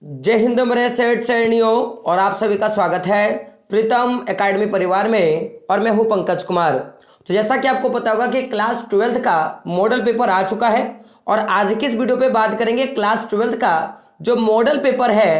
जय हिंद मेरे सेठ सैनियों और आप सभी का स्वागत है प्रीतम एकेडमी परिवार में। और मैं हूं पंकज कुमार। तो जैसा कि आपको पता होगा कि क्लास 12th का मॉडल पेपर आ चुका है और आज की इस वीडियो पे बात करेंगे क्लास 12th का जो मॉडल पेपर है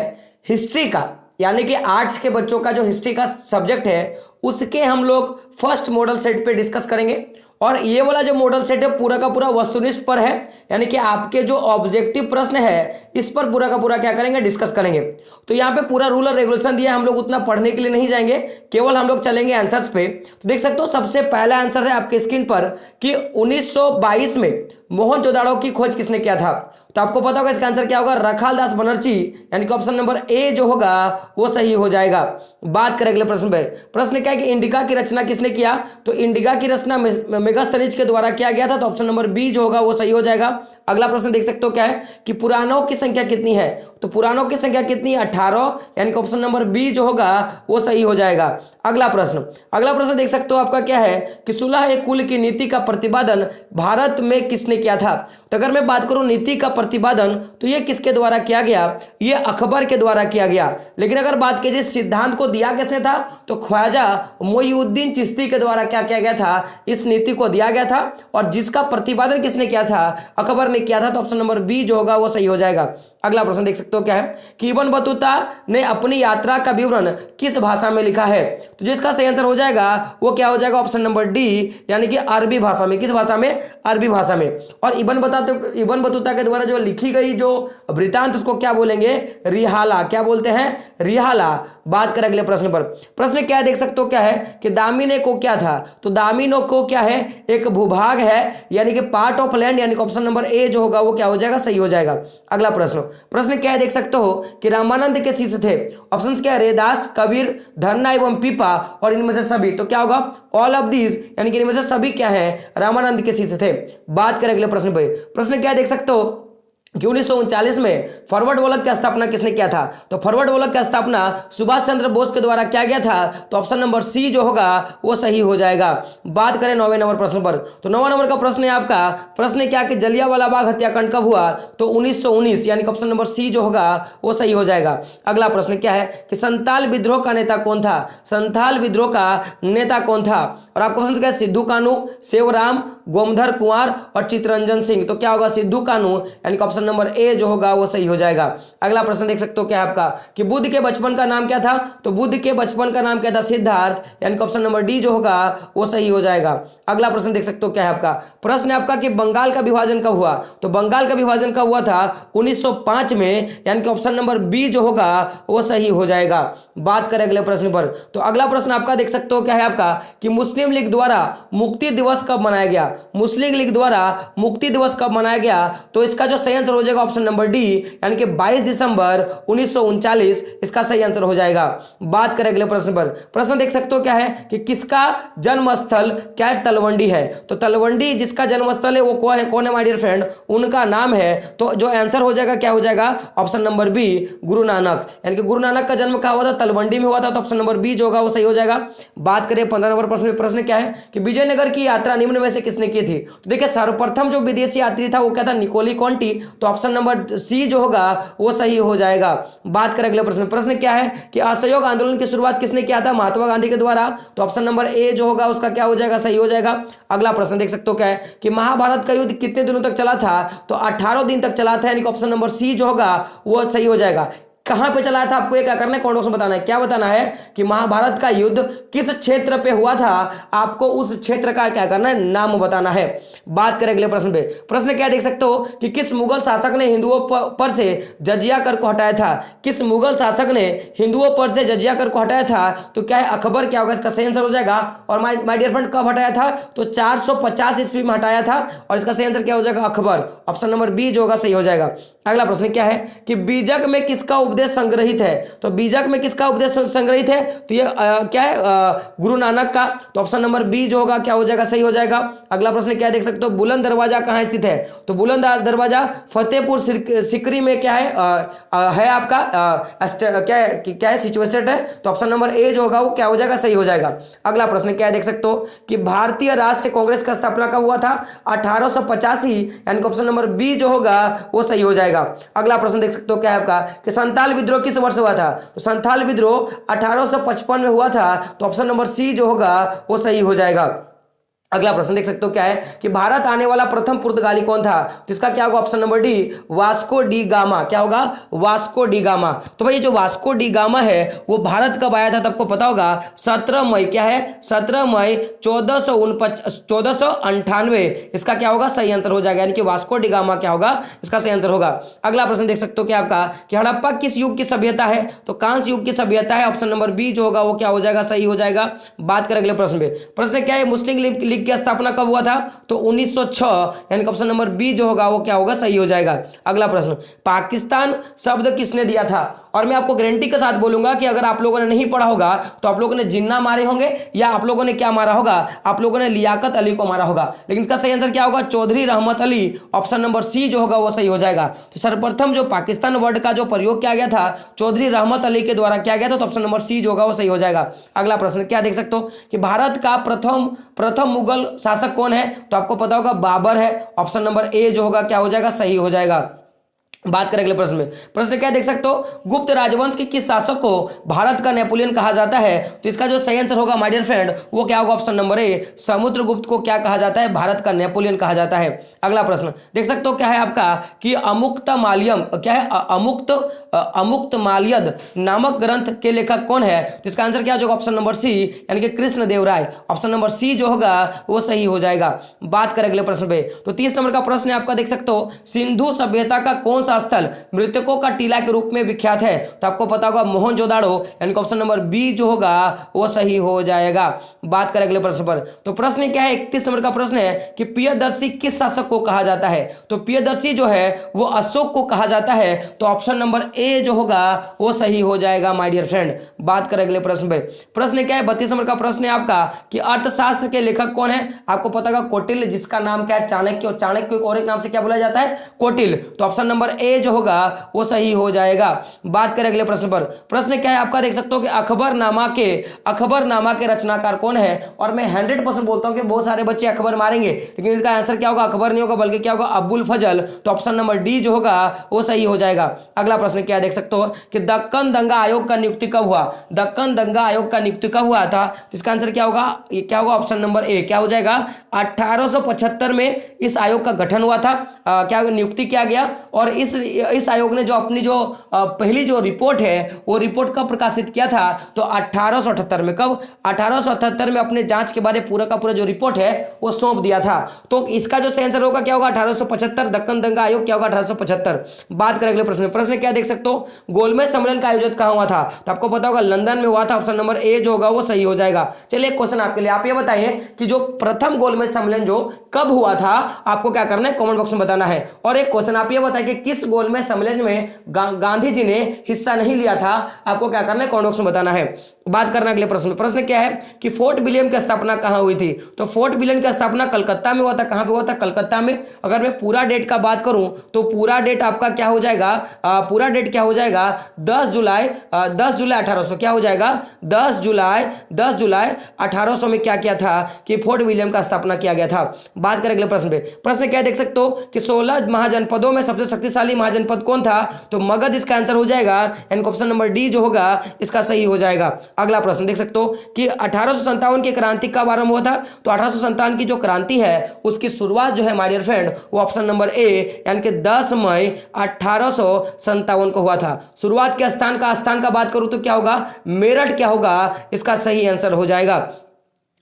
हिस्ट्री का, यानी कि आर्ट्स के बच्चों का जो हिस्ट्री का सब्जेक्ट है उसके हम लोग फर्स्ट मॉडल सेट पे डिस्कस करेंगे। और ये वाला जो मॉडल सेट है पूरा का पूरा वस्तुनिष्ठ पर है, यानी कि आपके जो ऑब्जेक्टिव प्रश्न है इस पर पूरा का पूरा क्या करेंगे, डिस्कस करेंगे। तो यहाँ पे पूरा रूल और रेगुलेशन दिया, हम लोग उतना पढ़ने के लिए नहीं जाएंगे, केवल हम लोग चलेंगे आंसर्स पे। तो देख सकते हो सबसे पहला आंसर है आपके स्क्रीन पर कि 1922 में मोहनजोदाड़ो की खोज किसने किया था। तो आपको पता होगा इसका आंसर क्या होगा, रखालदास बनर्जी, यानी कि ऑप्शन नंबर ए जो होगा वो सही हो जाएगा। बात करें अगले प्रश्न पे। प्रश्न क्या है कि इंडिका की रचना किसने किया। तो इंडिका की रचना मेगास्थनीज के द्वारा किया गया था, तो ऑप्शन नंबर बी जो होगा वो सही हो जाएगा। अगला प्रश्न देख सकते हो क्या है कि पुराणों की संख्या कितनी है। तो पुराणों की संख्या कितनी है, 18, यानी कि ऑप्शन नंबर बी जो होगा वो सही हो जाएगा। अगला प्रश्न देख सकते हो आपका क्या है कि सुलह कुल की नीति का प्रतिपादन भारत में किसने किया था। तो अगर मैं बात करूं नीति का प्रतिपादन तो ये किसके द्वारा किया गया, ये अकबर के द्वारा किया गया। लेकिन अगर बात कीजिए सिद्धांत को दिया किसने था, तो ख्वाजा मोइनुद्दीन चिश्ती के द्वारा क्या किया गया था, इस नीति को दिया गया था। और जिसका प्रतिपादन किसने किया था, अकबर ने किया था। तो ऑप्शन नंबर बी जो होगा वो सही हो जाएगा। अगला प्रश्न देख सकते हो क्या है कि इब्न बतूता ने अपनी यात्रा का विवरण किस भाषा में लिखा है। तो जिसका सही आंसर हो जाएगा वो क्या हो जाएगा, ऑप्शन नंबर डी, यानी कि अरबी भाषा में। किस भाषा में, अरबी भाषा में। और इब्न बतूता के द्वारा जो लिखी गई जो वृतांत उसको क्या बोलेंगे, रिहाला। क्या बोलते हैं, रिहाला। बात करें अगले प्रश्न पर। प्रश्न क्या देख सकते हो क्या है कि दामिने को क्या था। तो दामिनो को क्या है, एक भूभाग है, यानी कि पार्ट ऑफ लैंड, यानी कि ऑप्शन नंबर ए जो होगा वो क्या हो जाएगा, सही हो जाएगा। अगला प्रश्न क्या है देख सकते हो कि रामानंद के शिष्य थे। ऑप्शन क्या है, रेदास, कबीर, धन्ना एवं पीपा, और इनमें से सभी। तो क्या होगा, ऑल ऑफ दीज, यानी कि इनमें से सभी क्या है, रामानंद के शिष्य थे। बात करें अगले प्रश्न पे। प्रश्न क्या देख सकते हो कि 1939 में फॉरवर्ड वॉलक की स्थापना किसने किया था। तो फॉरवर्ड वॉलक की स्थापना सुभाष चंद्र बोस के द्वारा किया गया था। तो ऑप्शन नंबर सी जो होगा वो सही हो जाएगा। बात करें 9वें नंबर प्रश्न पर। तो 9वां नंबर का प्रश्न है आपका, प्रश्न क्या कि जलियांवाला बाग हत्याकांड कब हुआ। तो 1919, यानी कि ऑप्शन नंबर सी जो होगा वो सही हो जाएगा। अगला प्रश्न क्या है कि संथाल विद्रोह का नेता कौन था। संथाल विद्रोह का नेता कौन था। और आपका प्रश्न क्या है, सिद्धू कानू, सेवराम, गोमधर कुंवर और चित्तरंजन सिंह। तो क्या होगा, सिद्धू कानू, यानी कि ऑप्शन नंबर ए जो होगा वो सही हो जाएगा। अगला प्रश्न देख सकते हो क्या है आपका कि बुद्ध के बचपन का नाम क्या था। तो बुद्ध के बचपन का नाम क्या था, सिद्धार्थ, यानी कि ऑप्शन नंबर डी जो होगा वो सही हो जाएगा। अगला प्रश्न देख सकते हो क्या है आपका, प्रश्न है आपका कि बंगाल का विभाजन कब हुआ। तो बंगाल का विभाजन कब हुआ था, 1905 में, यानी कि ऑप्शन नंबर बी जो होगा वो सही हो जाएगा। बात करें अगले प्रश्न पर। तो अगला प्रश्न आपका देख सकते हो क्या है आपका कि मुस्लिम लीग द्वारा मुक्ति दिवस कब मनाया गया। मुस्लिम लीग द्वारा मुक्ति दिवस कब मनाया गया। तो इसका जो सही आंसर हो जाएगा ऑप्शन नंबर डी, यानी कि 22 दिसंबर 1939 इसका सही आंसर हो जाएगा। बात करें अगले प्रश्न पर। प्रश्न देख सकते हो क्या है कि किसका जन्मस्थल क्या है, तलवंडी है। तो तलवंडी जिसका जन्मस्थल है वो कौन है माय डियर फ्रेंड, उनका नाम है। तो जो आंसर हो जाएगा क्या हो जाएगा, option number B, Guru Nanak, यानी कि गुरु नानक का जन्म कहाँ हुआ था, तलवंडी में हुआ था। तो ऑप्शन नंबर बी जो होगा वो सही हो जाएगा। बात करें 15 नंबर प्रश्न। प्रश्न क्या है कि विजयनगर की यात्रा निम्न में से किसने की थी। तो देखिए सर्वप्रथम जो विदेशी यात्री था वो क्या था, निकोली कॉन्टी। तो ऑप्शन नंबर सी जो होगा वो सही हो जाएगा। बात करें अगले प्रश्न। प्रश्न क्या है कि असहयोग आंदोलन की शुरुआत किसने किया था, महात्मा गांधी के द्वारा। तो ऑप्शन नंबर ए जो होगा उसका क्या हो जाएगा, सही हो जाएगा। अगला प्रश्न देख सकते हो क्या है कि महाभारत का युद्ध कितने दिनों तक चला था। तो 18 दिन तक चला था, यानी कि ऑप्शन नंबर सी जो होगा वो सही हो जाएगा। कहां पे चला था, आपको ये क्या करना है, कमेंट बॉक्स में बताना है। क्या बताना है कि महाभारत का युद्ध किस क्षेत्र पे हुआ था, आपको उस क्षेत्र का क्या करना है, नाम बताना है। बात करें अगले प्रश्न पे। प्रश्न क्या देख सकते हो कि किस मुगल शासक ने हिंदुओं पर से जजिया कर को हटाया था। किस मुगल शासक ने हिंदुओं पर से जजिया कर को हटाया था। तो क्या है, अकबर क्या होगा, इसका सही आंसर हो जाएगा। और माय डियर फ्रेंड कब हटाया था, तो 450 ईस्वी में हटाया था। और इसका सही आंसर क्या हो जाएगा, अकबर। ऑप्शन नंबर बी जो होगा सही हो जाएगा। अगला प्रश्न क्या है कि बीजक में किसका उपदेश संग्रहित है। तो बीजक में किसका उपदेश संग्रहित है, तो ये क्या है, गुरु नानक का। तो ऑप्शन नंबर बी जो होगा क्या हो जाएगा, सही हो जाएगा। अगला प्रश्न क्या देख सकते हो, बुलंद दरवाजा कहां स्थित है। तो बुलंद दरवाजा फतेहपुर सिकरी में क्या है आपका क्या है सिचुएटेड है। तो ऑप्शन नंबर ए जो होगा वो क्या हो जाएगा, सही हो जाएगा। अगला प्रश्न क्या देख सकते हो कि भारतीय राष्ट्रीय कांग्रेस का स्थापना कब हुआ था, 1885, यानी ऑप्शन नंबर बी जो होगा वो सही हो जाएगा। अगला प्रश्न देख सकते हो क्या है आपका कि संताल संथाल विद्रोह किस वर्ष हुआ था? तो संथाल विद्रोह 1855 में हुआ था। तो ऑप्शन नंबर सी जो होगा वो सही हो जाएगा। अगला प्रश्न देख सकते हो क्या है कि भारत आने वाला प्रथम पुर्तगाली कौन था? तो इसका क्या होगा? Option number D, Vasco D gamma. क्या होगा? Vasco D gamma. तो भाई जो वास्को डी गामा है वो भारत कब आया था? तो आपको पता होगा 17 मई, क्या है? 17 मई 1498। इसका क्या होगा? सही आंसर हो जाएगा, यानी कि वास्को डी गामा क्या होगा? इसका सही आंसर होगा। अगला प्रश्न देख सकते हो क्या आपका कि हड़प्पा किस युग की सभ्यता है? तो कांस्य युग की सभ्यता है। ऑप्शन नंबर बी जो होगा वो क्या हो जाएगा? सही हो जाएगा। बात करें अगले प्रश्न पे। प्रश्न क्या है? मुस्लिम लीग की स्थापना कब हुआ था? तो 1906, यानी कि ऑप्शन नंबर बी जो होगा वो क्या होगा? सही हो जाएगा। अगला प्रश्न, पाकिस्तान शब्द किसने दिया था? और मैं आपको गारंटी के साथ बोलूंगा कि अगर आप लोगों ने नहीं पढ़ा होगा तो आप लोगों ने जिन्ना मारे होंगे या आप लोगों ने क्या मारा होगा? आप लोगों ने लियाकत अली को मारा होगा। लेकिन इसका सही आंसर क्या होगा? चौधरी रहमत अली। ऑप्शन नंबर सी जो होगा वो सही हो जाएगा। तो सर्वप्रथम जो पाकिस्तान वर्ड का जो प्रयोग किया गया था चौधरी रहमत अली के द्वारा किया गया था। तो ऑप्शन नंबर सी जो होगा वो सही हो जाएगा। अगला प्रश्न क्या देख सकते हो कि भारत का प्रथम मुगल शासक कौन है? तो आपको पता होगा बाबर है। ऑप्शन नंबर ए जो होगा क्या हो जाएगा? सही हो जाएगा। बात करें अगले प्रश्न में। प्रश्न क्या देख सकते हो? गुप्त राजवंश के किस शासक को भारत का नेपोलियन कहा जाता है? तो इसका जो सही आंसर होगा माय डियर फ्रेंड वो क्या होगा? ऑप्शन नंबर ए, समुद्रगुप्त को क्या कहा जाता है? भारत का नेपोलियन कहा जाता है। अगला प्रश्न देख सकते हो क्या है आपका कि अमुक्त माल्यम, क्या है? अमुक्त माल्यद नामक ग्रंथ के लेखक कौन है? तो इसका आंसर क्या होगा? ऑप्शन नंबर सी, यानी कि कृष्ण देव राय। ऑप्शन नंबर सी जो होगा वो सही हो जाएगा। बात करें अगले प्रश्न पे। तो 30 नंबर का प्रश्न है आपका देख सकते हो, सिंधु सभ्यता का कौन सा स्थल मृतकों का टीला के रूप में विख्यात है? तो आपको पता होगा मोहनजोदाड़ो, यानी कि ऑप्शन नंबर बी जो होगा वो सही हो जाएगा। बात करें अगले प्रश्न पर। तो प्रश्न क्या है? 31 नंबर का प्रश्न है कि प्रियदर्शी किस शासक को कहा जाता है? तो प्रियदर्शी जो है वो अशोक को कहा जाता है। तो ऑप्शन नंबर ए जो होगा वो सही हो जाएगा माय डियर फ्रेंड। बात करें अगले प्रश्न पे। प्रश्न क्या है? 32 नंबर का प्रश्न है आपका कि अर्थशास्त्र के लेखक कौन है? आपको पता होगा कौटिल्य, जिसका नाम क्या है? चाणक्य। और चाणक्य को और एक नाम से क्या बोला जाता है? कौटिल्य। तो ऑप्शन नंबर ए जो होगा वो सही हो जाएगा। बात करें अगले प्रश्न पर। प्रश्न क्या है आपका देख सकते हो कि अकबरनामा के रचनाकार कौन है? और मैं 100% बोलता हूं कि बहुत सारे बच्चे अकबर मारेंगे, लेकिन इसका आंसर क्या होगा? अकबर नहीं होगा बल्कि क्या होगा? अबुल फजल। तो ऑप्शन नंबर डी जो होगा वो सही हो जाएगा। अगला प्रश्न क्या देख सकते हो कि दक्कन दंगा आयोग का नियुक्ति कब हुआ? दक्कन दंगा आयोग का नियुक्ति कब हुआ था? तो इसका आंसर क्या होगा? ये क्या होगा? ऑप्शन नंबर ए क्या हो जाएगा? 1875 में इस आयोग का गठन हुआ था। क्या नियुक्ति किया गया? और इस आयोग ने जो अपनी जो पहली जो रिपोर्ट है वो रिपोर्ट कब प्रकाशित किया था? तो 1878 में। कब? 1878 में अपने जांच के बारे पूरा का पूरा जो रिपोर्ट है वो सौंप दिया था। तो इसका जो आंसर होगा क्या होगा? 1875। दक्कन दंगा आयोग क्या होगा? 1875। बात करें अगले प्रश्न में। प्रश्न क्या देख सकते हो? गोलमेज सम्मेलन का आयोजन कहां हुआ था? तो आपको पता होगा लंदन में हुआ था। ऑप्शन नंबर ए जो होगा वो सही हो जाएगा। चलिए एक क्वेश्चन आपके लिए, आप ये बताइए कि जो प्रथम गोलमेज सम्मेलन जो कब हुआ था आपको क्या करना है? कमेंट बॉक्स में बताना है। और एक क्वेश्चन आप ये बताइए कि किस गोलमेज सम्मेलन में गांधी जी ने हिस्सा नहीं लिया था? आपको क्या करना है? कमेंट बॉक्स में बताना है। बात करना अगले प्रश्न में। प्रश्न क्या है कि फोर्ट विलियम की स्थापना कहां हुई थी? तो फोर्ट विलियम की स्थापना कलकत्ता में हुआ था। कहां पे हुआ था? कलकत्ता में। अगर मैं पूरा डेट का बात करूं तो पूरा डेट आपका क्या हो जाएगा? पूरा डेट क्या हो जाएगा? 10 जुलाई 1800 क्या हो जाएगा? 10 जुलाई 1800 में क्या किया था कि फोर्ट विलियम का स्थापना किया गया था। बात करें अगले प्रश्न पे। प्रश्न क्या देख सकते हो कि 16 महाजनपदों में सबसे शक्तिशाली महाजनपद कौन था? तो मगध इसका आंसर हो जाएगा, यानी ऑप्शन नंबर डी जो होगा इसका सही हो जाएगा। अगला प्रश्न देख सकते हो कि 1857 की क्रांति कब आरंभ हुआ था? तो 1857 की जो क्रांति है उसकी शुरुआत जो है माय डियर फ्रेंड वो ऑप्शन नंबर ए, यानी कि 10 मई 1857 को हुआ था। शुरुआत के स्थान का बात करूं तो क्या होगा? मेरठ क्या होगा? इसका सही आंसर हो जाएगा।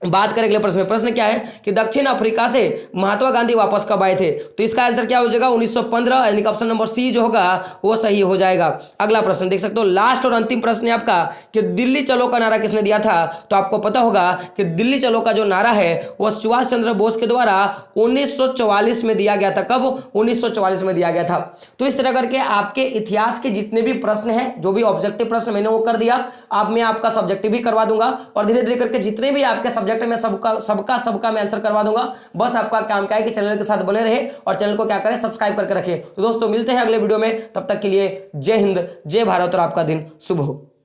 बात करें अगले प्रश्न में। प्रश्न क्या है कि दक्षिण अफ्रीका से महात्मा गांधी वापस कब आए थे? तो इसका आंसर क्या हो जाएगा? 1915, यानी कि ऑप्शन नंबर सी जो होगा वो सही हो जाएगा। अगला प्रश्न देख सकते हो, लास्ट और अंतिम प्रश्न है आपका कि दिल्ली चलो का नारा किसने दिया था? तो आपको पता होगा कि दिल्ली चलो का जो नारा है वो सुभाष चंद्र बोस के द्वारा 1944 में दिया गया था। कब? 1944 में दिया गया था। तो इस तरह करके आपके इतिहास के जितने भी प्रश्न हैं, जो भी ऑब्जेक्टिव प्रश्न मैंने वो कर दिया। अब मैं आपका सब्जेक्टिव भी करवा दूंगा और धीरे धीरे करके जितने भी आपके सब्जेक्ट में सबका मैं आंसर करवा दूंगा। बस आपका काम क्या है कि चैनल के साथ बने रहे और चैनल को क्या करें? सब्सक्राइब करके रखें। तो दोस्तों मिलते हैं अगले वीडियो में, तब तक के लिए जय हिंद, जय भारत और आपका दिन शुभ हो।